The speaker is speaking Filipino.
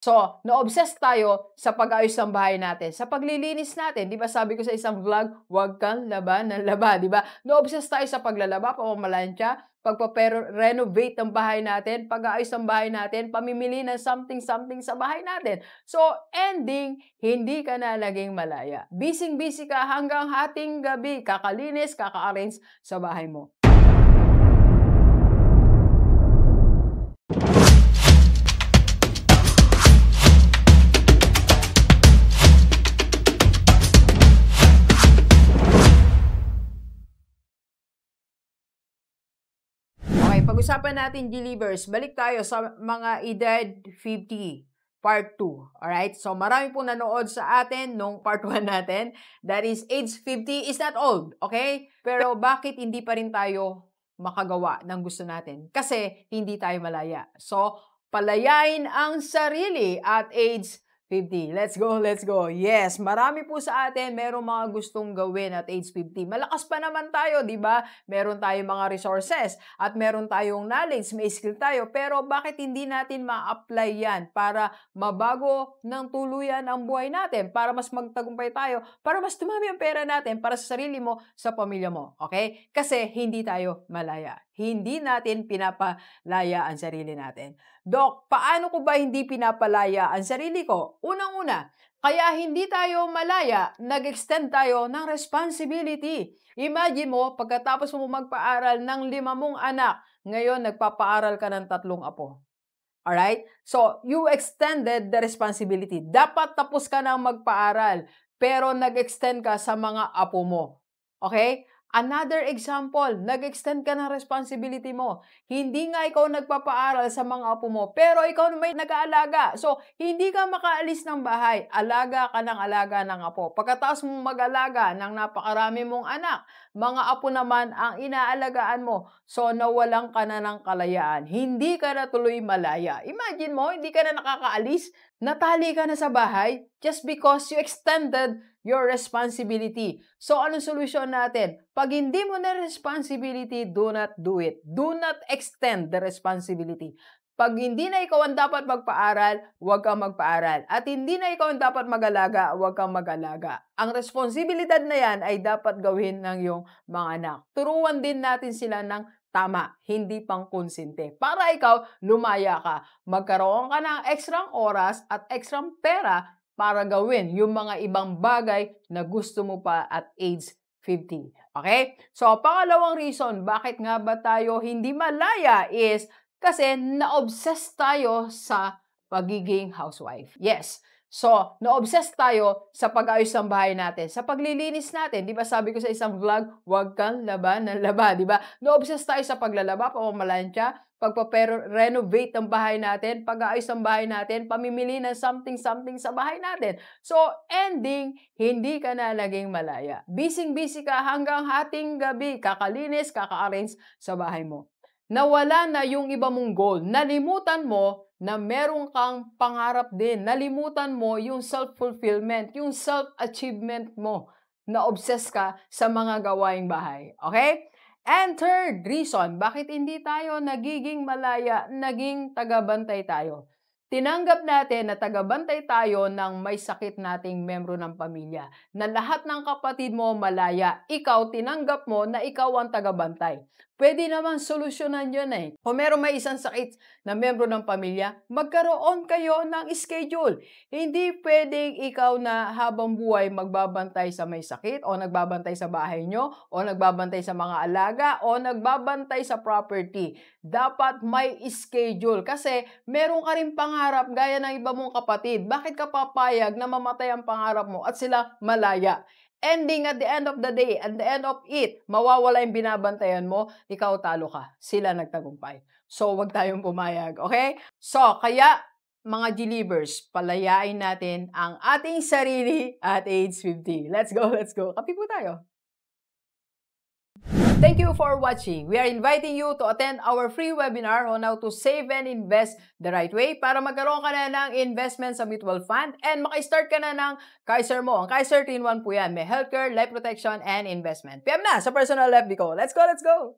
So, na-obsess tayo sa pag-ayos ng bahay natin, sa paglilinis natin. Di ba sabi ko sa isang vlog, huwag kang laba ng laba, di ba? Na-obsess tayo sa paglalaba, pamamalansya, pagpa-renovate ng bahay natin, pag-aayos ng bahay natin, pamimili ng something-something sa bahay natin. So, ending, hindi ka na naging malaya. Busy-busy ka hanggang hating gabi, kakalinis, kaka-arrange sa bahay mo. Okay, pag-usapan natin, G-Livers. Balik tayo sa mga edad 50, part 2. Alright? So, marami po nanood sa atin nung part 1 natin. That is, age 50 is not old. Okay? Pero bakit hindi pa rin tayo makagawa ng gusto natin? Kasi hindi tayo malaya. So, palayain ang sarili at age 50. Let's go, let's go. Yes, marami po sa atin merong mga gustong gawin at age 50. Malakas pa naman tayo, di ba? Meron tayong mga resources at meron tayong knowledge, may skill tayo. Pero bakit hindi natin ma-apply yan para mabago ng tuluyan ang buhay natin? Para mas magtagumpay tayo, para mas tumami ang pera natin para sa sarili mo, sa pamilya mo. Okay? Kasi hindi tayo malaya. Hindi natin pinapalaya ang sarili natin. Doc, paano ko ba hindi pinapalaya ang sarili ko? Unang-una, kaya hindi tayo malaya, nag-extend tayo ng responsibility. Imagine mo, pagkatapos mo magpaaral ng 5 mong anak, ngayon nagpapaaral ka ng 3 apo. Alright? So, you extended the responsibility. Dapat tapos ka na magpaaral, pero nag-extend ka sa mga apo mo. Okay? Another example, nag-extend ka ng responsibility mo. Hindi nga ikaw nagpapaaral sa mga apo mo, pero ikaw may nag-aalaga. So, hindi ka makaalis ng bahay. Alaga ka ng alaga ng apo. Pagkatapos mong mag-alaga ng napakarami mong anak, mga apo naman ang inaalagaan mo. So, nawalan ka na ng kalayaan. Hindi ka na tuloy malaya. Imagine mo, hindi ka na nakakaalis. Natali ka na sa bahay just because you extended your responsibility. So, anong solusyon natin? Pag hindi mo na responsibility, do not do it. Do not extend the responsibility. Pag hindi na ikaw ang dapat magpaaral, huwag kang magpaaral. At hindi na ikaw ang dapat mag-alaga, huwag kang mag-alaga. Ang responsibilidad na yan ay dapat gawin ng iyong mga anak. Turuan din natin sila ng tama, hindi pang konsente. Para ikaw, lumaya ka. Magkaroon ka ng ekstrang oras at ekstrang pera para gawin yung mga ibang bagay na gusto mo pa at age 50. Okay? So, pangalawang reason, bakit nga ba tayo hindi malaya is kasi na-obsess tayo sa pagiging housewife. Yes. So, na-obsess tayo sa pag-ayos ng bahay natin, sa paglilinis natin. Di ba sabi ko sa isang vlog, huwag kang laba ng laba. Di ba? Na-obsess tayo sa paglalaba, pamamalansya, pagpa-renovate ng bahay natin, pag-aayos ng bahay natin, pamimili ng something-something sa bahay natin. So, ending, hindi ka na naging malaya. Busy-busy ka hanggang hating gabi, kakalinis, kaka-arrange sa bahay mo. Nawala na yung iba mong goal. Nalimutan mo na meron kang pangarap din. Nalimutan mo yung self-fulfillment, yung self-achievement mo. Na-obsess ka sa mga gawaing bahay. Okay? And third reason, bakit hindi tayo nagiging malaya, naging tagabantay tayo? Tinanggap natin na tagabantay tayo ng may sakit nating membro ng pamilya. Na lahat ng kapatid mo malaya. Ikaw, tinanggap mo na ikaw ang tagabantay. Pwede naman solusyonan yun eh. Kung meron may isang sakit na membro ng pamilya, magkaroon kayo ng schedule. Hindi pwedeng ikaw na habang buhay magbabantay sa may sakit o nagbabantay sa bahay nyo o nagbabantay sa mga alaga o nagbabantay sa property. Dapat may schedule kasi meron ka rin pangarap gaya ng iba mong kapatid. Bakit ka papayag na mamatay ang pangarap mo at sila malaya? Ending at the end of the day, at the end of it, mawawala yung binabantayan mo, ikaw talo ka. Sila nagtagumpay. So, wag tayong pumayag, okay? So, kaya, mga G-Livers, palayain natin ang ating sarili at age 50. Let's go, let's go. Kapi po tayo. Thank you for watching. We are inviting you to attend our free webinar on how to save and invest the right way para magkaroon ka na ng investment sa mutual fund and maka-start ka na ng Kaiser mo. Ang Kaiser 3-in-1 po yan. May healthcare, life protection, and investment. PM na sa personal FB ko. Let's go, let's go!